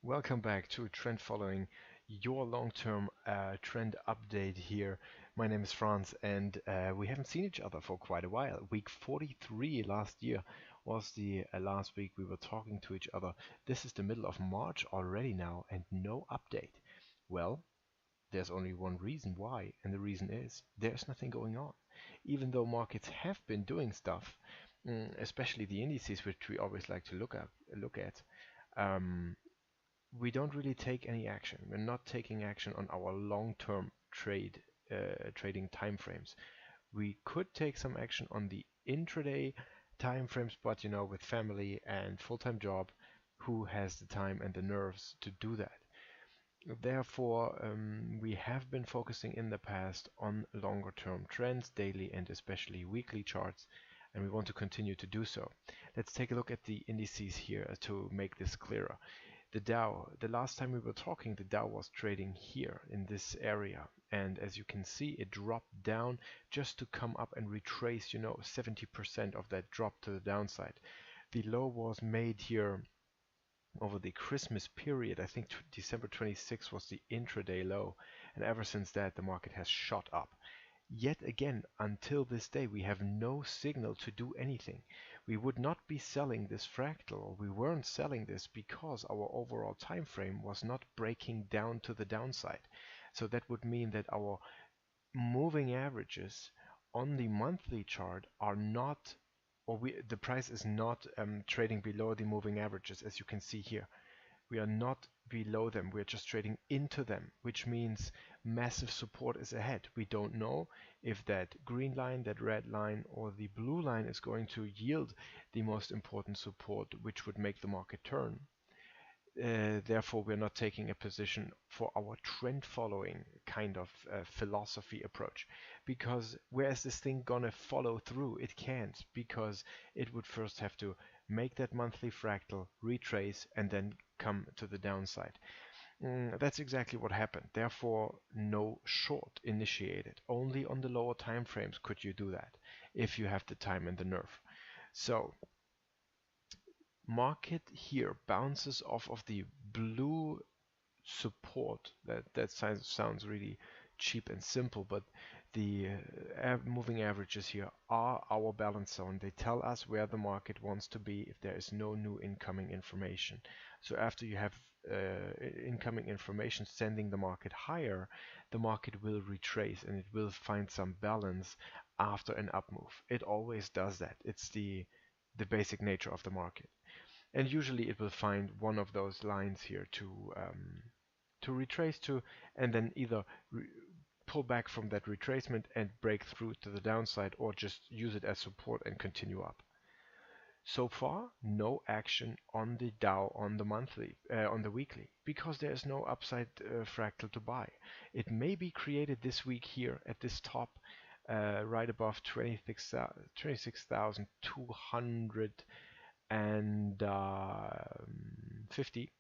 Welcome back to Trend Following, your long-term trend update here. My name is Franz, and we haven't seen each other for quite a while. Week 43 last year was the last week we were talking to each other. This is the middle of March already now, and no update. Well, there's only one reason why, and the reason is there's nothing going on. Even though markets have been doing stuff, especially the indices, which we always like to look at. Um, we don't really take any action. We're not taking action on our long-term trading timeframes. We could take some action on the intraday timeframes, but with family and full-time job, who has the time and the nerves to do that? Therefore, we have been focusing in the past on longer-term trends, daily and especially weekly charts, and we want to continue to do so. Let's take a look at the indices here to make this clearer. The Dow, the last time we were talking, the Dow was trading here in this area, and as you can see, it dropped down just to come up and retrace 70% of that drop to the downside. The low was made here over the Christmas period. I think December 26 was the intraday low, and ever since that the market has shot up. Yet again, until this day, we have no signal to do anything. We would not be selling this fractal, or we weren't selling this because our overall time frame was not breaking down to the downside. So that would mean that our moving averages on the monthly chart are not, or the price is not trading below the moving averages, as you can see here. We are not below them, we're just trading into them, which means massive support is ahead. We don't know if that green line, that red line, or the blue line is going to yield the most important support, which would make the market turn. Therefore, we're not taking a position for our trend following kind of philosophy approach, because where is this thing gonna follow through? It can't, because it would first have to make that monthly fractal, retrace, and then come to the downside. That's exactly what happened. Therefore, no short initiated. Only on the lower time frames could you do that, if you have the time and the nerve. So market here bounces off of the blue support. That sounds really cheap and simple, but the moving averages here are our balance zone. They tell us where the market wants to be if there is no new incoming information. So after you have incoming information sending the market higher, the market will retrace and it will find some balance after an up move. It always does that. It's the basic nature of the market. And usually it will find one of those lines here to retrace to, and then either pull back from that retracement and break through to the downside, or just use it as support and continue up. So far, no action on the Dow on the monthly, on the weekly, because there is no upside fractal to buy. It may be created this week here at this top, right above 26,250.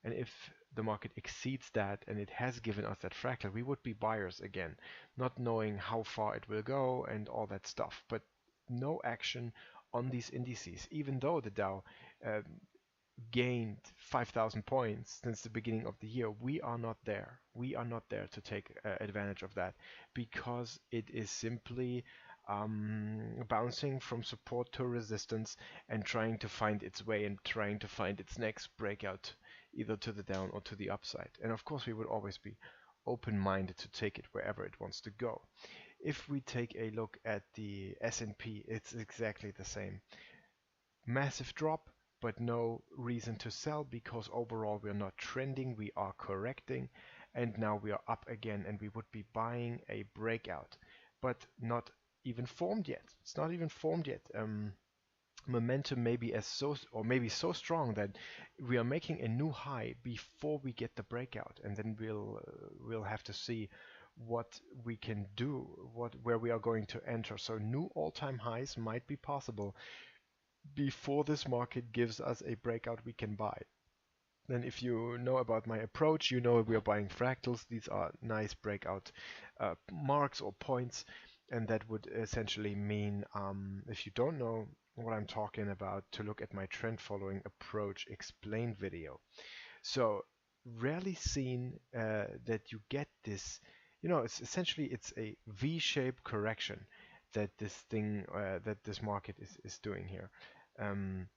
And if the market exceeds that, and it has given us that fractal, we would be buyers again, not knowing how far it will go and all that stuff. But no action on these indices, even though the Dow gained 5,000 points since the beginning of the year. We are not there. We are not there to take advantage of that, because it is simply bouncing from support to resistance and trying to find its way and trying to find its next breakout, either to the down or to the upside. And of course, we would always be open-minded to take it wherever it wants to go. If we take a look at the S&P, it's exactly the same. Massive drop, but no reason to sell, because overall we are not trending, we are correcting, and now we are up again, and we would be buying a breakout, but not even formed yet. It's not even formed yet. Momentum may be maybe so strong that we are making a new high before we get the breakout, and then we'll have to see what we can do, where we are going to enter. So new all-time highs might be possible before this market gives us a breakout we can buy. Then if you know about my approach, you know we are buying fractals. These are nice breakout marks or points, and that would essentially mean, if you don't know what I'm talking about, to look at my trend following approach explained video. So rarely seen that you get this, it's essentially it's a V-shaped correction that this market is doing here. Um,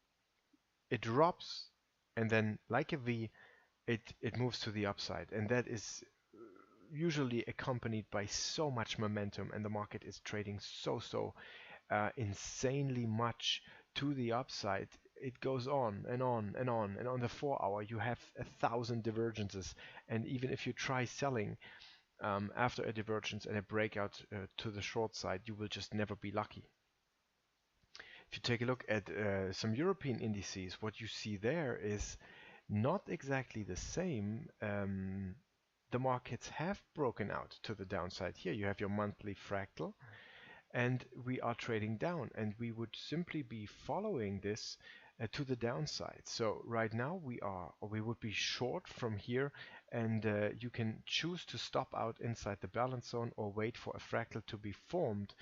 it drops and then like a V, it moves to the upside, and that is usually accompanied by so much momentum, and the market is trading insanely much to the upside. It goes on and on and on, and on the 4 hour you have 1,000 divergences, and even if you try selling after a divergence and a breakout to the short side, you will just never be lucky. If you take a look at some European indices, what you see there is not exactly the same. The markets have broken out to the downside. Here you have your monthly fractal, and we are trading down, and we would simply be following this to the downside. So right now we would be short from here, and you can choose to stop out inside the balance zone or wait for a fractal to be formed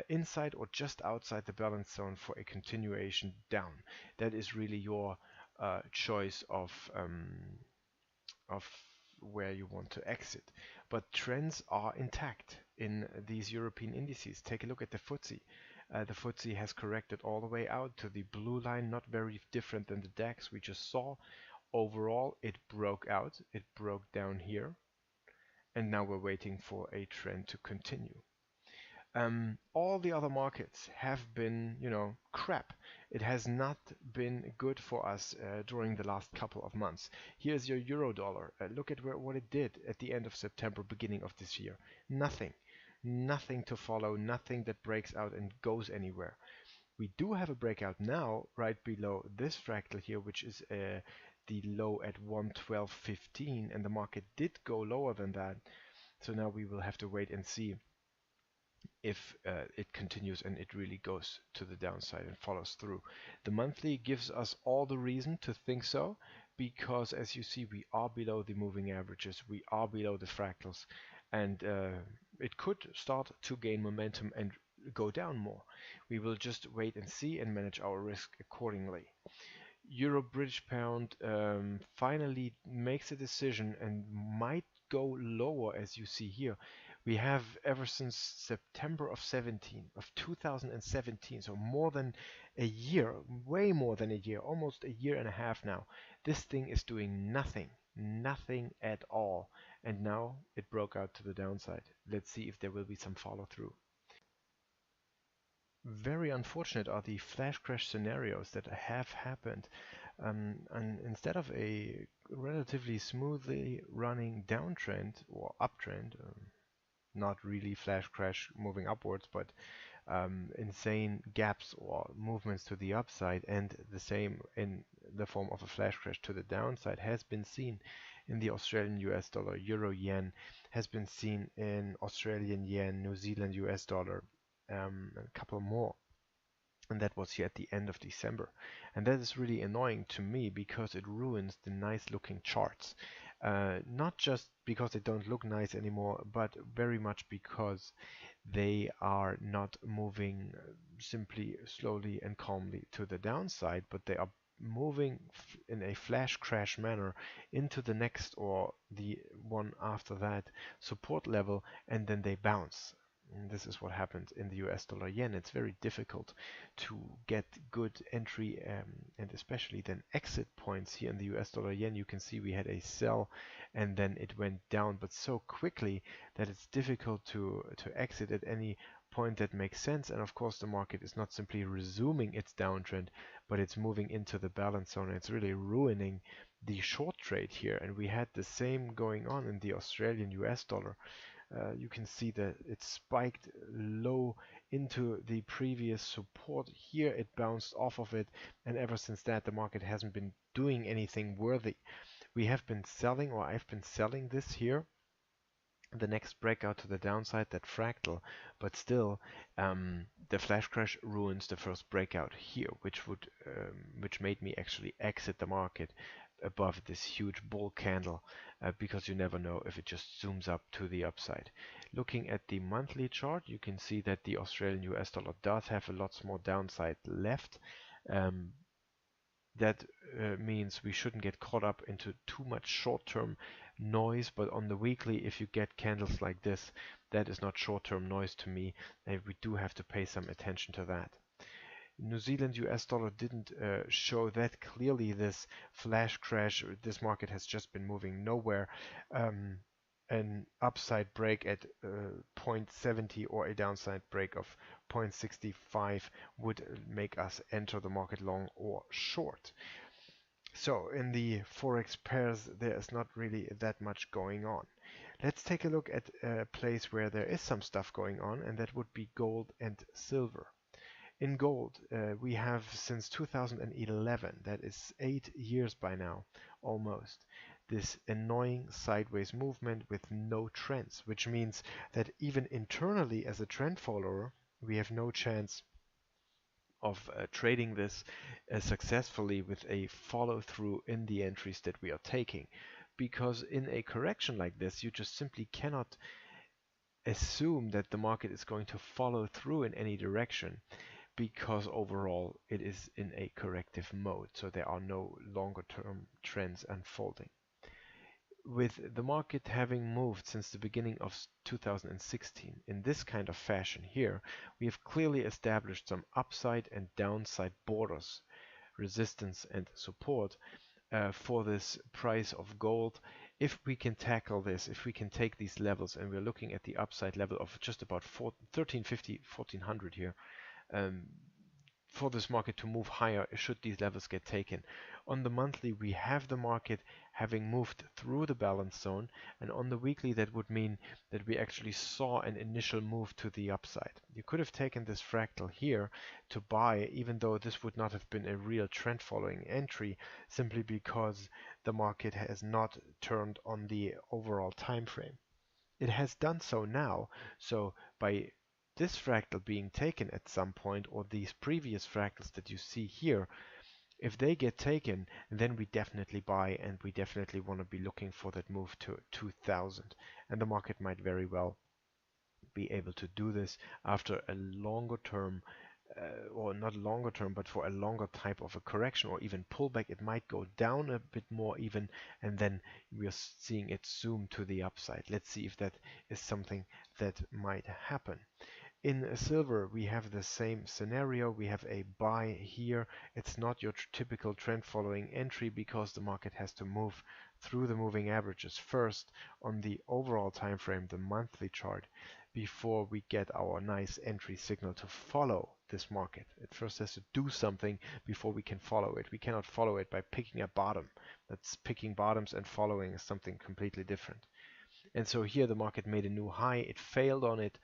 inside or just outside the balance zone for a continuation down. That is really your choice of where you want to exit. But trends are intact in these European indices. Take a look at the FTSE. The FTSE has corrected all the way out to the blue line, not very different than the DAX we just saw. Overall, it broke out, it broke down here, and now we're waiting for a trend to continue. All the other markets have been, crap. It has not been good for us during the last couple of months. Here's your euro dollar. Look at what it did at the end of September, beginning of this year. Nothing. Nothing to follow, nothing that breaks out and goes anywhere. We do have a breakout now right below this fractal here, which is the low at 112.15, and the market did go lower than that. So now we will have to wait and see if it continues and it really goes to the downside and follows through. The monthly gives us all the reason to think so, because as you see, we are below the moving averages, we are below the fractals, and it could start to gain momentum and go down more. We will just wait and see and manage our risk accordingly. Euro British pound finally makes a decision and might go lower, as you see here. We have ever since September of 2017, so more than a year, way more than a year, almost a year and a half now. This thing is doing nothing at all, and now it broke out to the downside. Let's see if there will be some follow through. Very unfortunate are the flash crash scenarios that have happened. And instead of a relatively smoothly running downtrend or uptrend, not really flash crash moving upwards, but insane gaps or movements to the upside, and the same in the form of a flash crash to the downside has been seen in the Australian US dollar, Euro yen, has been seen in Australian yen, New Zealand US dollar, a couple more. And that was here at the end of December. And that is really annoying to me because it ruins the nice looking charts. Not just because they don't look nice anymore, but very much because they are not moving simply slowly and calmly to the downside, but they are moving in a flash crash manner into the next or the one after that support level, and then they bounce. And this is what happened in the US dollar yen. It's very difficult to get good entry and especially then exit points here in the US dollar yen. You can see we had a sell and then it went down, but so quickly that it's difficult to exit at any point that makes sense. And of course the market is not simply resuming its downtrend, but it's moving into the balance zone. It's really ruining the short trade here, and we had the same going on in the Australian US dollar. You can see that it spiked low into the previous support. Here it bounced off of it, and ever since that the market hasn't been doing anything worthy. We have been selling, or I've been selling this here, the next breakout to the downside, that fractal, but still the flash crash ruins the first breakout here, which made me actually exit the market above this huge bull candle, because you never know if it just zooms up to the upside. Looking at the monthly chart, you can see that the Australian US dollar does have a lot more downside left. That means we shouldn't get caught up into too much short-term noise, but on the weekly, if you get candles like this, that is not short-term noise to me, and we do have to pay some attention to that. New Zealand US dollar didn't show that clearly, this flash crash. This market has just been moving nowhere. An upside break at 0.70 or a downside break of 0.65 would make us enter the market long or short. So in the Forex pairs, there is not really that much going on. Let's take a look at a place where there is some stuff going on, and that would be gold and silver. In gold, we have since 2011, that is 8 years by now, almost, this annoying sideways movement with no trends, which means that even internally as a trend follower, we have no chance of trading this successfully with a follow-through in the entries that we are taking. Because in a correction like this, you just simply cannot assume that the market is going to follow through in any direction, because overall it is in a corrective mode, so there are no longer term trends unfolding. With the market having moved since the beginning of 2016 in this kind of fashion here, we have clearly established some upside and downside borders, resistance and support for this price of gold. If we can tackle this, if we can take these levels, and we're looking at the upside level of just about 1350, 1400 here, for this market to move higher should these levels get taken. On the monthly, we have the market having moved through the balance zone, and on the weekly that would mean that we actually saw an initial move to the upside. You could have taken this fractal here to buy, even though this would not have been a real trend following entry, simply because the market has not turned on the overall time frame. It has done so now, so by this fractal being taken at some point, or these previous fractals that you see here, if they get taken, then we definitely buy, and we definitely want to be looking for that move to 2000, and the market might very well be able to do this after a longer term, or not longer term, but for a longer type of a correction or even pullback. It might go down a bit more even, and then we are seeing it zoom to the upside. Let's see if that is something that might happen. In silver, we have the same scenario. We have a buy here. It's not your typical trend following entry, because the market has to move through the moving averages first on the overall time frame, the monthly chart, before we get our nice entry signal to follow this market. It first has to do something before we can follow it. We cannot follow it by picking a bottom. That's picking bottoms, and following is something completely different. And so here the market made a new high. It failed on it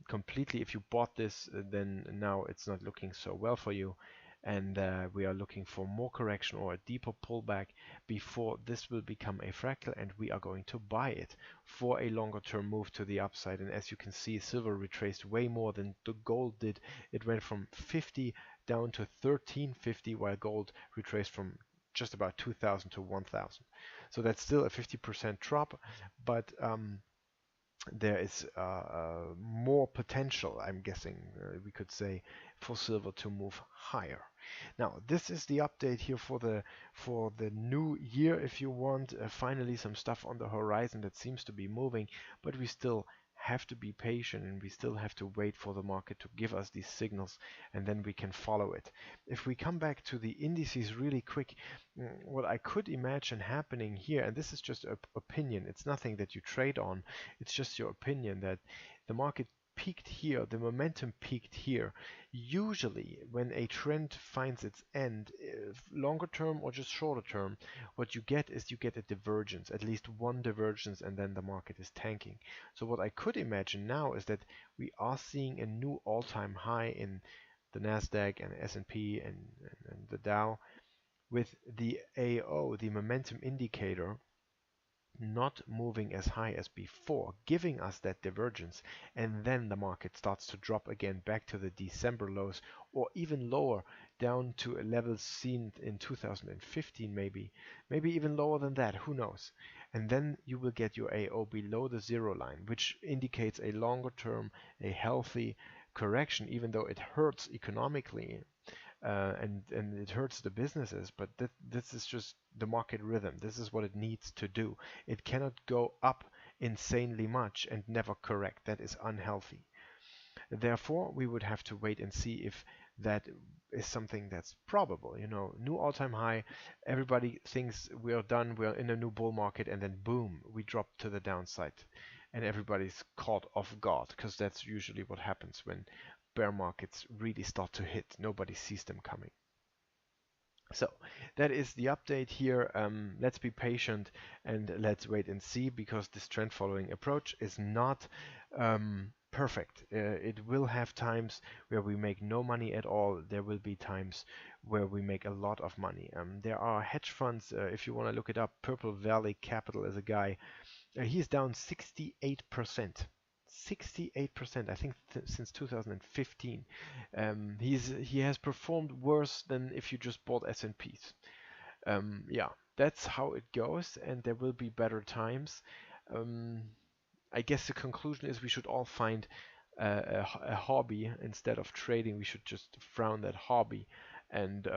completely. If you bought this, then now it's not looking so well for you, and we are looking for more correction or a deeper pullback before this will become a fractal, and we are going to buy it for a longer term move to the upside. And as you can see, silver retraced way more than the gold did. It went from 50 down to 1350, while gold retraced from just about 2000 to 1000. So that's still a 50% drop, but there is more potential, I'm guessing, we could say, for silver to move higher. Now, this is the update here for the new year, if you want. Finally, some stuff on the horizon that seems to be moving, but we still have to be patient, and we still have to wait for the market to give us these signals, and then we can follow it. If we come back to the indices really quick, what I could imagine happening here, and this is just an opinion, it's nothing that you trade on, it's just your opinion, that the market peaked here, the momentum peaked here. Usually when a trend finds its end, longer term or just shorter term, what you get is you get a divergence, at least one divergence, and then the market is tanking. So what I could imagine now is that we are seeing a new all-time high in the Nasdaq and S&P and the Dow, with the AO, the momentum indicator, not moving as high as before, giving us that divergence, and then the market starts to drop again back to the December lows, or even lower, down to a level seen in 2015, maybe even lower than that, who knows. And then you will get your AO below the zero line, which indicates a longer term, a healthy correction, even though it hurts economically. and it hurts the businesses. But this is just the market rhythm. This is what it needs to do. It cannot go up insanely much and never correct. That is unhealthy. Therefore, we would have to wait and see if that is something that's probable. You know, new all-time high. Everybody thinks we are done. We are in a new bull market, and then boom, we drop to the downside, and everybody's caught off guard because that's usually what happens when bear markets really start to hit. Nobody sees them coming. So that is the update here. Let's be patient and let's wait and see, because this trend following approach is not perfect. It will have times where we make no money at all. There will be times where we make a lot of money. There are hedge funds, if you want to look it up, Purple Valley Capital is a guy. He's down 68%. 68%, I think, since 2015. He has performed worse than if you just bought S&Ps. Yeah, that's how it goes, and there will be better times. I guess the conclusion is we should all find a hobby instead of trading. We should just frown that hobby and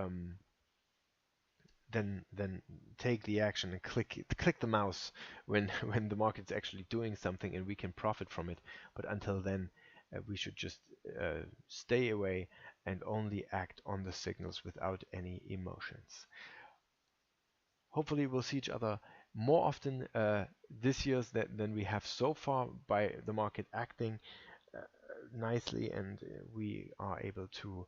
then take the action and click the mouse when when the market's actually doing something and we can profit from it. But until then, we should just stay away and only act on the signals without any emotions. Hopefully we'll see each other more often this year than we have so far, by the market acting nicely, and we are able to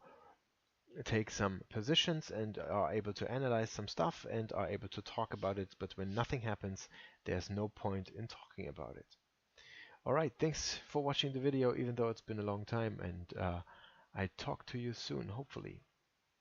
take some positions and are able to analyze some stuff and are able to talk about it. But when nothing happens, there's no point in talking about it. Alright, thanks for watching the video, even though it's been a long time, and I talk to you soon, hopefully.